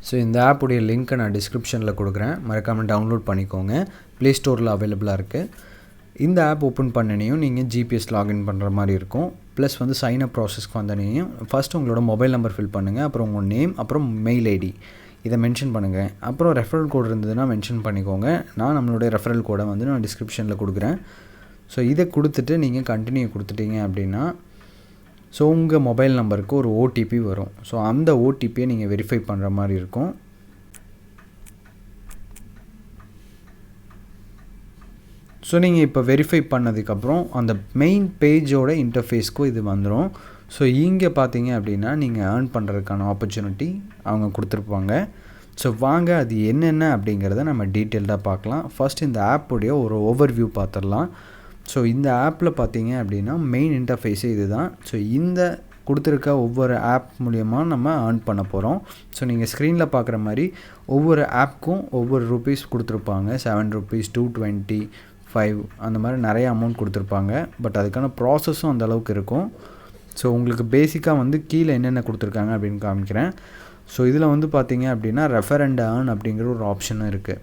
So இந்த ஆப்புடைய லிங்க்கை நான் டிஸ்கிரிப்ஷனில் கொடுக்குறேன், மறக்காமல் டவுன்லோட் பண்ணிக்கோங்க. ப்ளே ஸ்டோரில் அவைலபிளாக இருக்குது. இந்த ஆப் ஓப்பன் பண்ணினையும் நீங்கள் ஜிபிஎஸ் லாகின் பண்ணுற மாதிரி இருக்கும். ப்ளஸ் வந்து சைன்அப் ப்ராசஸ்க்கு வந்தனையும் ஃபஸ்ட்டு உங்களோட மொபைல் நம்பர் ஃபில் பண்ணுங்கள், அப்புறம் உங்கள் நேம், அப்புறம் மெயில் ஐடி இதை மென்ஷன் பண்ணுங்கள். அப்புறம் ரெஃபரல் கோட் இருந்ததுன்னா மென்ஷன் பண்ணிக்கோங்க. நான் நம்மளுடைய ரெஃபரல் கோடை வந்து நான் டிஸ்கிரிப்ஷனில் கொடுக்குறேன். ஸோ இதை கொடுத்துட்டு நீங்கள் கண்டினியூ கொடுத்துட்டீங்க அப்படின்னா ஸோ உங்கள் மொபைல் நம்பருக்கு ஒரு ஓடிபி வரும். ஸோ அந்த ஓடிபியை நீங்கள் வெரிஃபை பண்ணுற மாதிரி இருக்கும். ஸோ நீங்கள் இப்போ வெரிஃபை பண்ணதுக்கப்புறம் அந்த மெயின் பேஜோட இன்டர்ஃபேஸ்க்கும் இது வந்துடும். ஸோ இங்கே பார்த்தீங்க அப்படின்னா நீங்கள் ஏர்ன் பண்ணுறதுக்கான ஆப்பர்ச்சுனிட்டி அவங்க கொடுத்துருப்பாங்க. ஸோ வாங்க அது என்னென்ன அப்படிங்கிறத நம்ம டீட்டெயில்டாக பார்க்கலாம். ஃபஸ்ட் இந்த ஆப்புடைய ஒரு ஓவர்வியூ பார்த்துடலாம். ஸோ இந்த ஆப்பில் பார்த்தீங்க அப்படின்னா மெயின் இன்டர்ஃபேஸே இது தான். ஸோ இந்த கொடுத்துருக்க ஒவ்வொரு ஆப் மூலயமா நம்ம ஏர்ன் பண்ண போகிறோம். ஸோ நீங்கள் ஸ்க்ரீனில் பார்க்குற மாதிரி ஒவ்வொரு ஆப்புக்கும் ஒவ்வொரு ருபீஸ் கொடுத்துருப்பாங்க. 7 rupees, 220, 5 அந்த மாதிரி நிறைய அமௌண்ட் கொடுத்துருப்பாங்க. பட் அதுக்கான ப்ராசஸும் அந்தளவுக்கு இருக்கும். ஸோ உங்களுக்கு பேசிக்காக வந்து கீழே என்னென்ன கொடுத்துருக்காங்க அப்படின்னு காமிக்கிறேன். ஸோ இதில் வந்து பார்த்தீங்க அப்படின்னா ரெஃபர் அண்ட் ஏர்ன் அப்படிங்கிற ஒரு ஆப்ஷனும் இருக்குது.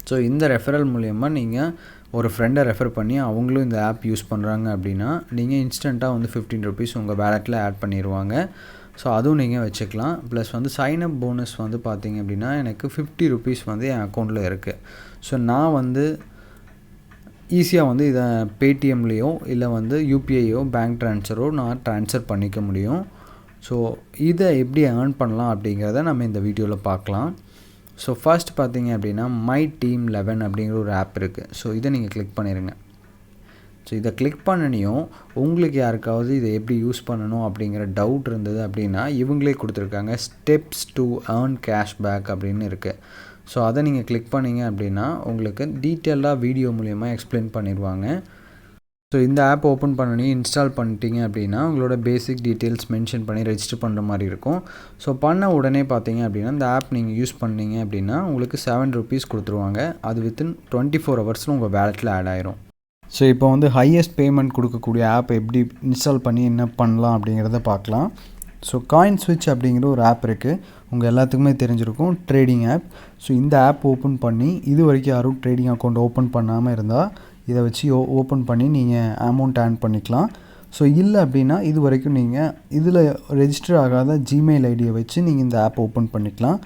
ஸோ இந்த ரெஃபரல் மூலயமா நீங்கள் ஒரு ஃப்ரெண்டை ரெஃபர் பண்ணி அவங்களும் இந்த ஆப் யூஸ் பண்ணுறாங்க அப்படின்னா நீங்கள் இன்ஸ்டண்ட்டாக வந்து 15 rupees உங்கள் வேலெட்டில் ஆட் பண்ணிடுவாங்க. ஸோ அதுவும் நீங்கள் வச்சுக்கலாம். ப்ளஸ் வந்து சைன்அப் போனஸ் வந்து பார்த்தீங்க அப்படின்னா எனக்கு 50 rupees வந்து என் அக்கௌண்ட்டில் இருக்குது. ஸோ நான் வந்து ஈஸியாக வந்து இதை பேடிஎம்லேயோ இல்லை வந்து யூபிஐயோ பேங்க் ட்ரான்ஸ்ஃபரோ நான் ட்ரான்ஸ்ஃபர் பண்ணிக்க முடியும். ஸோ இதை எப்படி ஏர்ன் பண்ணலாம் அப்படிங்கிறத நம்ம இந்த வீடியோவில் பார்க்கலாம். ஸோ ஃபர்ஸ்ட் பார்த்தீங்க அப்படின்னா மை டீம் 11 அப்படிங்கிற ஒரு ஆப் இருக்குது. ஸோ இதை நீங்கள் கிளிக் பண்ணிடுங்க. ஸோ இதை கிளிக் பண்ணனையும் உங்களுக்கு யாருக்காவது இதை எப்படி யூஸ் பண்ணணும் அப்படிங்கிற டவுட் இருந்தது அப்படின்னா இவங்களே கொடுத்துருக்காங்க ஸ்டெப்ஸ் டு ஏர்ன் கேஷ்பேக் அப்படின்னு இருக்குது. ஸோ அதை நீங்கள் கிளிக் பண்ணிங்க அப்படின்னா உங்களுக்கு டீட்டெயிலாக வீடியோ மூலயமா எக்ஸ்பிளைன் பண்ணிடுவாங்க. ஸோ இந்த ஆப் ஓப்பன் பண்ணி இன்ஸ்டால் பண்ணிட்டீங்க அப்படின்னா உங்களோட பேசிக் டீட்டெயில்ஸ் மென்ஷன் பண்ணி ரெஜிஸ்டர் பண்ணுற மாதிரி இருக்கும். ஸோ பண்ண உடனே பார்த்தீங்க அப்படின்னா இந்த ஆப் நீங்கள் யூஸ் பண்ணீங்க அப்படின்னா உங்களுக்கு 7 rupees கொடுத்துருவாங்க. அது வித்தின் 24 hours உங்கள் வேலெட்டில் ஆட் ஆயிரும். ஸோ இப்போ வந்து ஹையஸ்ட் பேமெண்ட் கொடுக்கக்கூடிய ஆப் எப்படி இன்ஸ்டால் பண்ணி என்ன பண்ணலாம் அப்படிங்கிறத பார்க்கலாம். ஸோ காயின் ஸ்விட்ச் அப்படிங்கிற ஒரு ஆப் இருக்குது. உங்கள் எல்லாத்துக்குமே தெரிஞ்சிருக்கும், ட்ரேடிங் ஆப். ஸோ இந்த ஆப் ஓப்பன் பண்ணி இது வரைக்கும் யாரும் ட்ரேடிங் அக்கௌண்ட் ஓப்பன் பண்ணாமல் இருந்தால் இதை வச்சு ஓப்பன் பண்ணி நீங்கள் அமௌண்ட் ஏர்ன் பண்ணிக்கலாம். ஸோ இல்லை அப்படின்னா இது வரைக்கும் நீங்கள் இதில் ரெஜிஸ்டர் ஆகாத ஜிமெயில் ஐடியை வச்சு நீங்கள் இந்த ஆப் ஓப்பன் பண்ணிக்கலாம்.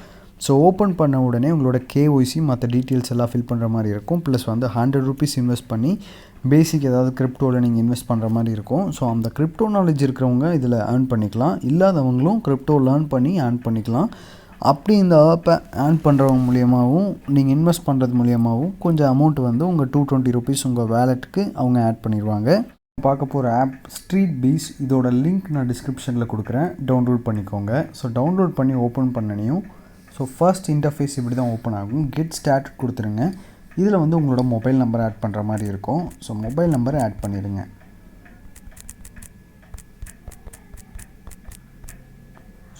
ஸோ ஓப்பன் பண்ண உடனே உங்களோட கேஒய்சி மற்ற டீட்டெயில்ஸ் எல்லாம் ஃபில் பண்ணுற மாதிரி இருக்கும். ப்ளஸ் வந்து 100 rupees இன்வெஸ்ட் பண்ணி பேசிக் ஏதாவது கிரிப்டோவில் நீங்கள் இன்வெஸ்ட் பண்ணுற மாதிரி இருக்கும். ஸோ அந்த கிரிப்டோ நாலேஜ் இருக்கிறவங்க இதில் ஏர்ன் பண்ணிக்கலாம், இல்லாதவங்களும் கிரிப்டோ லேர்ன் பண்ணி ஏர்ன் பண்ணிக்கலாம். அப்படி இந்த ஆப்பை ஏர்ன் பண்ணுறவங்க மூலியமாகவும் நீங்கள் இன்வெஸ்ட் பண்ணுறது மூலியமாகவும் கொஞ்சம் அமௌண்ட் வந்து உங்கள் 220 rupees உங்கள் வேலெட்டுக்கு அவங்க ஆட் பண்ணிடுவாங்க. பார்க்க போகிற ஆப் ஸ்ட்ரீட் பீஸ். இதோட லிங்க் நான் டிஸ்கிரிப்ஷனில் கொடுக்குறேன், டவுன்லோட் பண்ணிக்கோங்க. ஸோ டவுன்லோட் பண்ணி ஓப்பன் பண்ணனையும் ஸோ ஃபர்ஸ்ட் இன்டர்ஃபேஸ் இப்படி தான் ஓப்பன் ஆகும். கெட் ஸ்டார்ட் கொடுத்துருங்க. இதில் வந்து உங்களோட மொபைல் நம்பரை ஆட் பண்ணுற மாதிரி இருக்கும். ஸோ மொபைல் நம்பரை ஆட் பண்ணிடுங்க.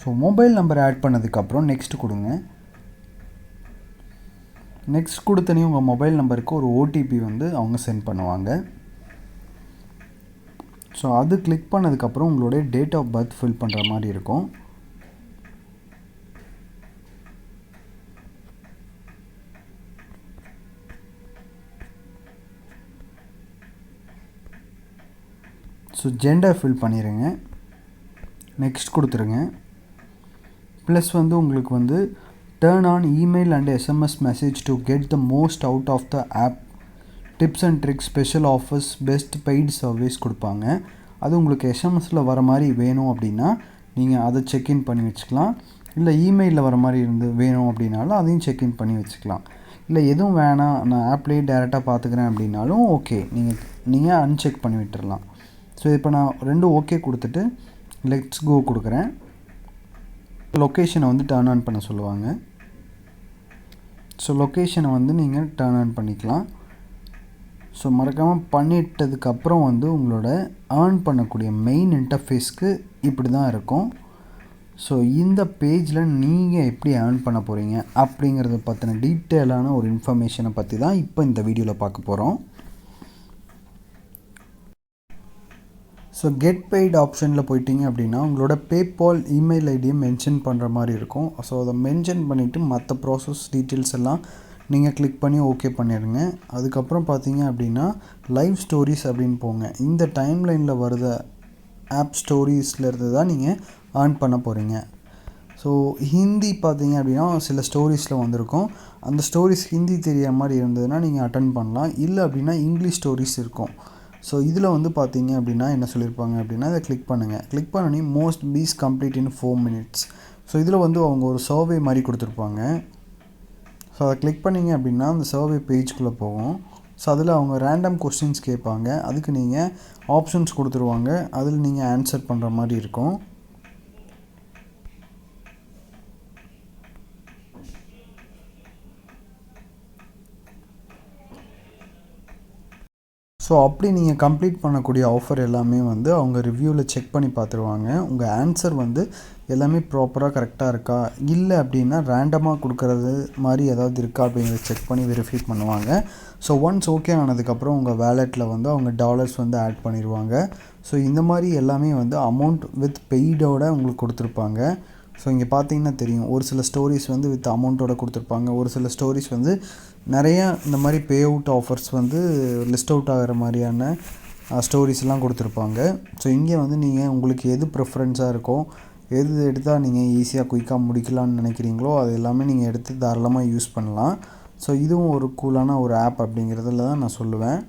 ஸோ மொபைல் நம்பர் ஆட் பண்ணதுக்கப்புறம் நெக்ஸ்ட் கொடுங்க. நெக்ஸ்ட் கொடுத்தனே உங்கள் மொபைல் நம்பருக்கு ஒரு ஓடிபி வந்து அவங்க சென்ட் பண்ணுவாங்க. ஸோ அது கிளிக் பண்ணதுக்கப்புறம் உங்களுடைய டேட் ஆஃப் பர்த் ஃபில் பண்ணுற மாதிரி இருக்கும். ஸோ ஜெண்டர் ஃபில் பண்ணிடுங்க. நெக்ஸ்ட் கொடுத்துருங்க. ப்ளஸ் வந்து உங்களுக்கு வந்து turn on email and SMS message to get the most out of the app, tips and tricks, special offers, best paid service கொடுப்பாங்க. அது உங்களுக்கு எஸ்எம்எஸில் வர மாதிரி வேணும் அப்படின்னா நீங்கள் அதை செக்இன் பண்ணி வச்சுக்கலாம். இல்லை இமெயிலில் வர மாதிரி வேணும் அப்படின்னாலும் அதையும் செக்இன் பண்ணி வச்சுக்கலாம். இல்லை எதுவும் வேணாம், நான் ஆப்லேயே டேரெக்டாக பார்த்துக்கிறேன் அப்படின்னாலும் ஓகே, நீங்கள் அன்செக் பண்ணி விட்டுடலாம். ஸோ இப்போ நான் 2 ஓகே கொடுத்துட்டு லெட்ஸ் கோ கொடுக்குறேன். லொக்கேஷனை வந்து டர்ன் ஆன் பண்ண சொல்லுவாங்க. ஸோ லொக்கேஷனை வந்து நீங்கள் டர்ன் ஆன் பண்ணிக்கலாம். ஸோ மறக்காமல் பண்ணிட்டதுக்கப்புறம் வந்து உங்களோட ஏர்ன் பண்ணக்கூடிய மெயின் இன்டர்ஃபேஸ்க்கு இப்படி தான் இருக்கும். ஸோ இந்த பேஜில் நீங்கள் எப்படி ஏர்ன் பண்ண போகிறீங்க அப்படிங்கிறத பற்றின டீட்டெயிலான ஒரு இன்ஃபர்மேஷனை பற்றி தான் இப்போ இந்த வீடியோவில் பார்க்க போகிறோம். ஸோ கெட் பெய்டு ஆப்ஷனில் போயிட்டீங்க அப்படின்னா உங்களோட பேபால் இமெயில் ஐடியை மென்ஷன் பண்ணுற மாதிரி இருக்கும். ஸோ அதை மென்ஷன் பண்ணிவிட்டு மற்ற ப்ராசஸ் டீட்டெயில்ஸ் எல்லாம் நீங்கள் கிளிக் பண்ணி ஓகே பண்ணிடுங்க. அதுக்கப்புறம் பார்த்தீங்க அப்படின்னா லைவ் ஸ்டோரிஸ் அப்படின்னு போங்க. இந்த டைம்லைனில் வருத ஆப் ஸ்டோரிஸ்லேருந்து தான் நீங்கள் ஏர்ன் பண்ண போகிறீங்க. ஸோ ஹிந்தி பார்த்தீங்க அப்படின்னா சில ஸ்டோரிஸில் வந்திருக்கும். அந்த ஸ்டோரிஸ் ஹிந்தி தெரியாத மாதிரி இருந்ததுன்னா நீங்கள் அட்டன் பண்ணலாம். இல்லை அப்படின்னா இங்கிலீஷ் ஸ்டோரிஸ் இருக்கும். ஸோ இதில் வந்து பார்த்தீங்க அப்படின்னா என்ன சொல்லியிருப்பாங்க அப்படின்னா இதை கிளிக் பண்ணுங்கள். கிளிக் பண்ணி most piece complete in 4 minutes. So இதில் வந்து அவங்க ஒரு சர்வே மாதிரி கொடுத்துருப்பாங்க. ஸோ அதை கிளிக் பண்ணிங்க அப்படின்னா அந்த சர்வே பேஜ்குள்ளே போகும். ஸோ அதில் அவங்க ரேண்டம் கொஸ்டின்ஸ் கேட்பாங்க. அதுக்கு நீங்கள் ஆப்ஷன்ஸ் கொடுத்துருவாங்க. அதில் நீங்கள் ஆன்சர் பண்ணுற மாதிரி இருக்கும். ஸோ அப்படி நீங்கள் கம்ப்ளீட் பண்ணக்கூடிய ஆஃபர் எல்லாமே வந்து அவங்க ரிவ்யூவில் செக் பண்ணி பார்த்துருவாங்க. உங்கள் ஆன்சர் வந்து எல்லாமே ப்ராப்பராக கரெக்டாக இருக்கா, இல்லை அப்படின்னா ரேண்டமாக கொடுக்குறது மாதிரி ஏதாவது இருக்கா அப்படிங்கிறத செக் பண்ணி வெரிஃபை பண்ணுவாங்க. ஸோ ஒன்ஸ் ஓகே ஆனதுக்கப்புறம் உங்கள் வேலெட்டில் வந்து அவங்க டாலர்ஸ் வந்து ஆட் பண்ணிடுவாங்க. ஸோ இந்த மாதிரி எல்லாமே வந்து அமௌண்ட் வித் பெய்டோட உங்களுக்கு கொடுத்துருப்பாங்க. ஸோ இங்கே பார்த்தீங்கன்னா தெரியும், ஒரு சில ஸ்டோரிஸ் வந்து வித் அமௌண்ட்டோட கொடுத்துருப்பாங்க. ஒரு சில ஸ்டோரிஸ் வந்து நிறையா இந்த மாதிரி பே அவுட் ஆஃபர்ஸ் வந்து லிஸ்ட் அவுட் ஆகிற மாதிரியான ஸ்டோரிஸ்லாம் கொடுத்துருப்பாங்க. ஸோ இங்கே வந்து நீங்கள் உங்களுக்கு எது ப்ரிஃபரன்ஸாக இருக்கோ, எது எடுத்தால் நீங்கள் ஈஸியாக குயிக்காக முடிக்கலாம்னு நினைக்கிறீங்களோ அது எல்லாமே நீங்கள் எடுத்து தாராளமாக யூஸ் பண்ணலாம். ஸோ இதுவும் ஒரு கூலான ஒரு ஆப் அப்படிங்கிறதுல தான் நான் சொல்லுவேன்.